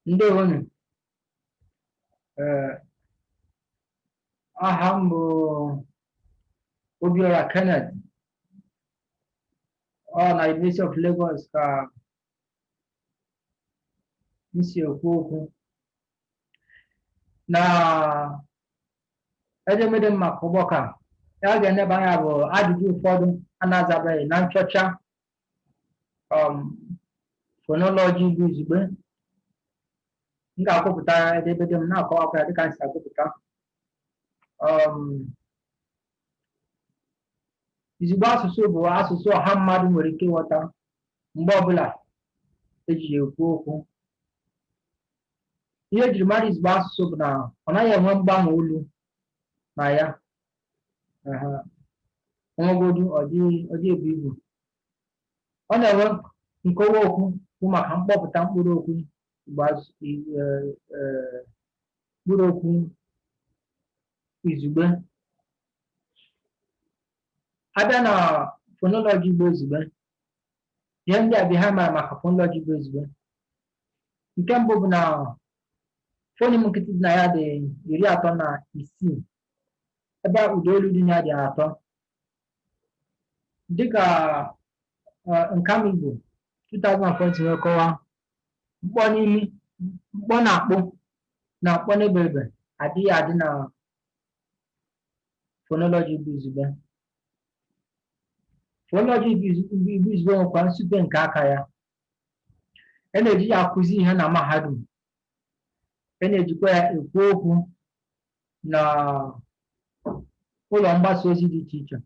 Ndewonu. Aha m bụ Obiora Kenneth. Ọ na University of Lagos ka m si ekwu okwu na edemede m maka ọgbakọ a. Ya ga-eneba anya bụ ajụjụ ụfọdụ anazabeghị na nchọcha Fọnọlọjị Igbo Izugbe. M ga-akwụpụta edemede m na-akọwakwa ya dịka m si akwụpụta. Izugbe asụsụ bụ asụsụ ọha mmadụ nwere ike ịghọta mgbe ọbụla eji ya ekwu okwu. Ihe ejiri mara izugbe asụsụ bụ na ọ naghị enwe mgbanwe olu na ya. Ọnwegodu ọ dị ebu ibu. Ọ na-enwe nkewa okwu bụ maka mkpọpụta mkpụrụ okwu izugbe. Abịa na Fọnọlọjị Igbo Izugbe, ihe ndị a bụ ha mara maka Fọnọlọjị Igbo Izugbe. Nke mbụ bụ na fonim nkịtị dị na ya dị 36, ebe ụdaolu dị na ya dị 3. Dịka Nkam Igbo 2014 wee kọwaa, mkpọ n'imi, mkpọ na-akpụ na mkpọ n'eberebe adịghị adị na Fọnọlọjị Igbo Izugbe. Fọnọlọjị Igbo Izugbe nwekwa nsupe nke aka ya. A na-eji ya akụzi ihe na mahadum. A na-ejikwa ya ekwu okwu na ụlọ mgbasa ozi dị iche iche.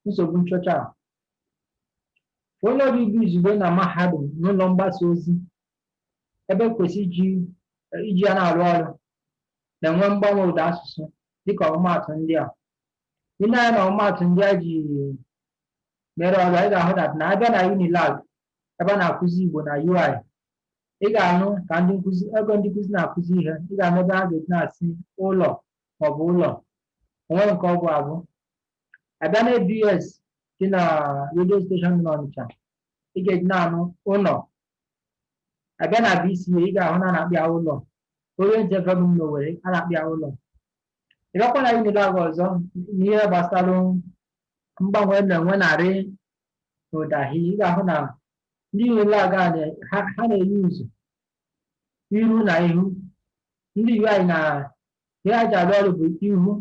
Nsogbu nchọcha a. Fọnọlọjị Igbo Izugbe na mahadum na ụlọ mgbasa ozi ebe kwesịrị iji ya na-arụ ọrụ na-enwe mgbanwe ụda asụsụ dịka ọmụmaatụ ndị a. Ị na-anya na ọmụmaatụ ndị a ji mere ọrụ, ị ga-ahụ na abịa na Unilag ebe a na-akụzi Igbo na UI, ị ga-anụ ka ndị nkụzi na-akụzi ihe, ị ga-anụ ebe ha ga-eji na-asị ụlọ maọbụ ụlọ, onwe nke ọ bụ abụ. Abịa na ABS dị na redio steshọn dị n'Ọnịcha, ị ga-eji na-anụ ụlọ. Abịa na BCA, ị ga-ahụ na a na-akpị ya ụlọ. Orient FM n'Owerri, a na-akpị ya ụlọ. Ị gakwa na Unilag ọzọ n'ihe gbasara mgbanwe na-enwe narị n'ụdahi, ị ga-ahụ na ndị Unilag ha na-eyi ụzụ iru na ihu. Ndị UI na ihe a ji arụ ọrụ bụ ihu.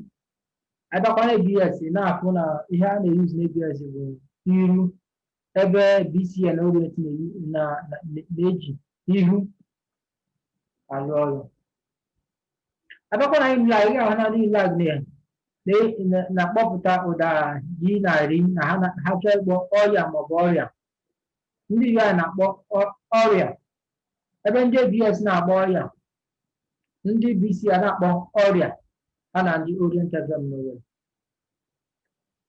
Abịakwa na ABS, na-afụ na ihe a na-eyi ụzụ na ABS bụ iru, ebe BCA na Orient na-eji ihu arụ ọrụ. Abịakwa na Unilag, ị ga-ahụ na ndị Unilag na-akpọpụta ụda ji na ri na ha chọọ ịkpọ ọrịa maọbụ ọrịa. Ndị UI na-akpọ ọrịa, ebe ndị ABS na-akpọ ọrịa. Ndị BCA na-akpọ ọrịa, ha na ndị Orient FM n'Owerri.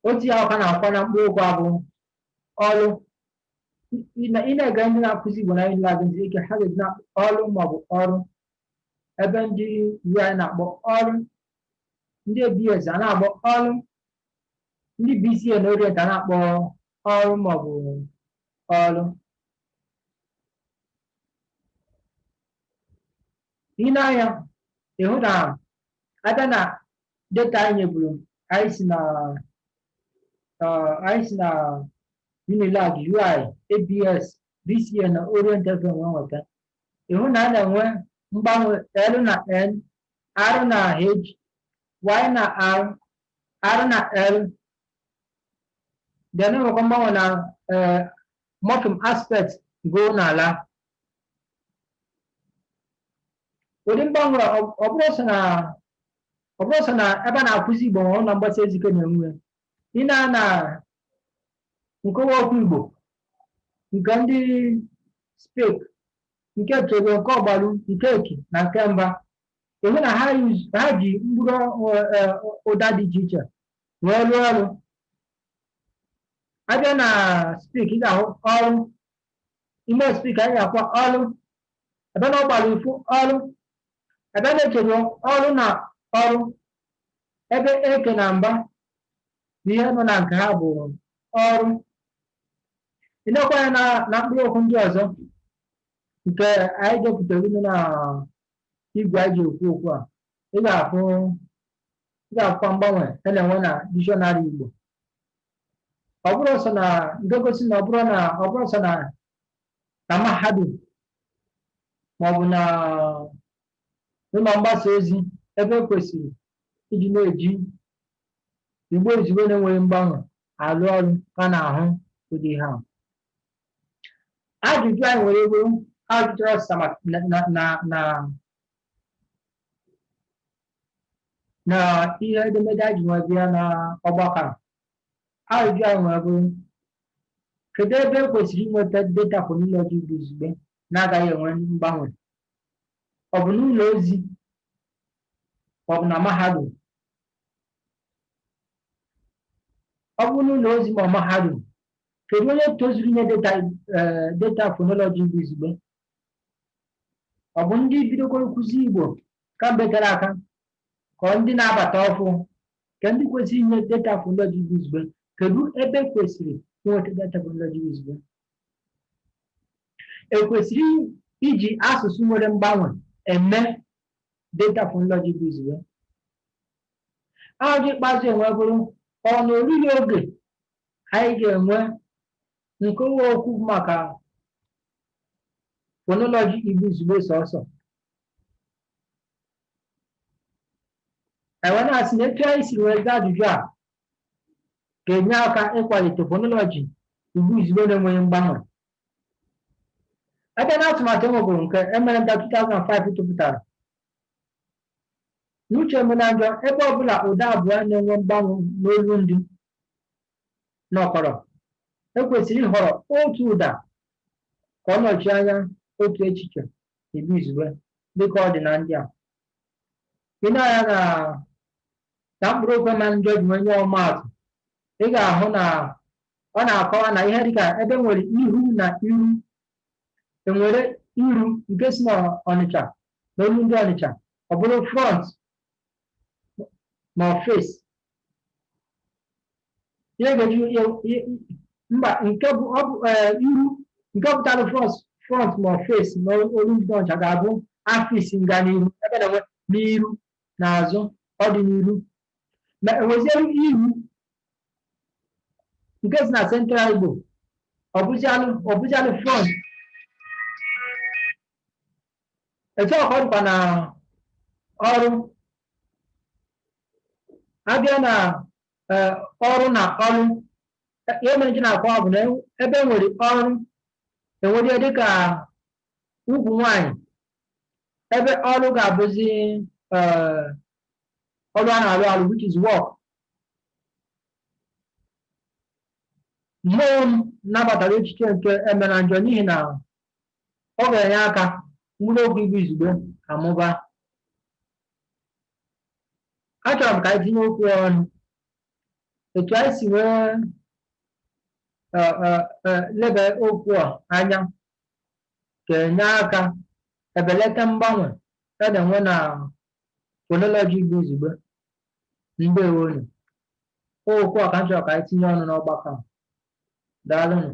Otu ya ọka na-akwa na mkpụrụ okwu abụ ọrụ. Ị na-ege ndị na-akụzi Igbo na Unilag ntị ike, ha ga-eji na ọrụ maọbụ ọrụ, ebe ndị UI na-akpọ ọrụ. Ndị ABS a na-akpọ ọrụ. Ndị BCA na Orient a na-akpọ ọrụ maọbụ ọrụ. Ị na-anya ịhụ na abịa na data anyị nyeburu, anyị si na Unilag, UI, ABS, BCA na Orient FM nweta. Ịhụ na a na-enwe mgbanwe L na N, R na H, Y na R, R na L. Then enwekwa mgbanwe na morpheme aspect go n'ala. Ụdị mgbanwe ọ bụrụ sọ na ebe a na-akụzi Igbo ma ụlọ mgbasa ozi na-enwe. Ị na nkewa okwu Igbo nke ndị spek, nke Togo, nke Ọgbalu, nke Eki na nke Mba, ịhụ na ha ji mkpụrụ ụda dị iche iche wee rụọ ọrụ. Abịa na spek, ị ga-ahụ ọrụ. Ime spek anyị ga-akwa ọrụ. Abịa na Ọgbalu ifu ọrụ. Abịa na Echego ọrụ na ọrụ, ebe Eke na Mba bụ ihe nọ na nke ha bụ ọrụ. ịnekwa ya na mkpụrụ okwu ndị ọzọ nke anyị depụtara unu na igwe anyị ji ekwu okwu a, ị ga-afụ mgbanwe a na-enwe na dictionary Igbo. Ọ bụrụ sọ na nke gosi na ọ bụrụ sọ na mahadum maọbụ na ụlọ mgbasa ozi ebe e kwesịrị iji na-eji Igbo izugbe na-enweghị mgbanwe alụ ọrụ ka na-ahụ ụdị ha. Ajụjụ anyị nwere ebe ajụjụ ọsịsa na ihe edemede anyị ji nwee bịa na ọgbakọ a. Ajụjụ anyị nwere bụ kedu ebe e kwesịrị inweta data Fọnọlọjị Igbo Izugbe na-agaghị enwe mgbanwe? Ọ bụ n'ụlọ ozi ọ bụ na mahadum? Ọ bụ n'ụlọ ozi ma mahadum, kedu onye tozuru inye data Fọnọlọjị Igbo Izugbe? Ọ bụ ndị bidokoro nkụzi Igbo kamgbe gara aka ka ndị na-abata ọfụ ka ndị kwesịrị inye data Fọnọlọjị Igbo Izugbe? Kedu ebe kwesịrị inweta data Fọnọlọjị Igbo Izugbe? Ekwesịrị iji asụsụ nwere mgbanwe eme data Fọnọlọjị Igbo Izugbe? Ajụjụ ikpeazụ enwe bụrụ ọ na oriri oge anyị ga-enwe nkewa okwu maka Fọnọlọjị Igbo Izugbe sọsọ? Enwe na-asị na etu anyị siri wee gaa ajụjụ a ga-enye aka ịkwalite Fọnọlọjị Igbo Izugbe na-enweghị mgbanwe. Ebe na atụmatụ enwebụrụ nke emere nta 2005 tụpụtara n'uche Menajọ, ebe ọbụla ụda abụọ na-enwe mgbanwe n'olu ndị n'ọkọrọ, ekwesịrị ịhọrọ otu ụda ka ọ nọchie anya otu echiche Igbo Izugbe dịka ọ dị na ndị a. Ị na-anya na mkpụrụ okwu Menajọ ji onye ọmaatụ, ị ga-ahụ na ọ na-akọwa na ihe dịka ebe nwere ihu na iru, enwere iru nke si n'Ọnịcha n'olu ndị Ọnịcha ọ bụrụ front ma face. Ihe ga-eji mba nke bụ iru nke pụtara front ma face n'olu ndị Ọnịcha ga-abụ afis nga n'iru, ebe na-enwe n'iru na azụ ọ dị n'iru. Ma enweziere iru nke si na Central Igbo ọ bụzianụ front. Etu ọkọ dịkwa na ọrụ. Abịa na ọrụ na ọrụ, ihe mere ji na-akọ bụ na ebe nwere ọrụ enwere dịka ugwu nwanyị, ebe ọrụ ga-abụzi ọrụ a na-arụ arụ, which is work. Mmụọ m nabatara echiche nke Menajọ n'ihi na ọ ga-enye aka mkpụrụ okwu Igbo Izugbe amụba. Achọrọ m ka anyị tinye okwu ọnụ etu anyị si wee leba okwu a anya ga-enye aka ebelata mgbanwe a na-enwe na Fọnọlọjị Igbo Izugbe. Ndewonu. Okwu a ka m chọrọ ka anyị tinye ọnụ n'ọgbakọ a. Daalụnụ.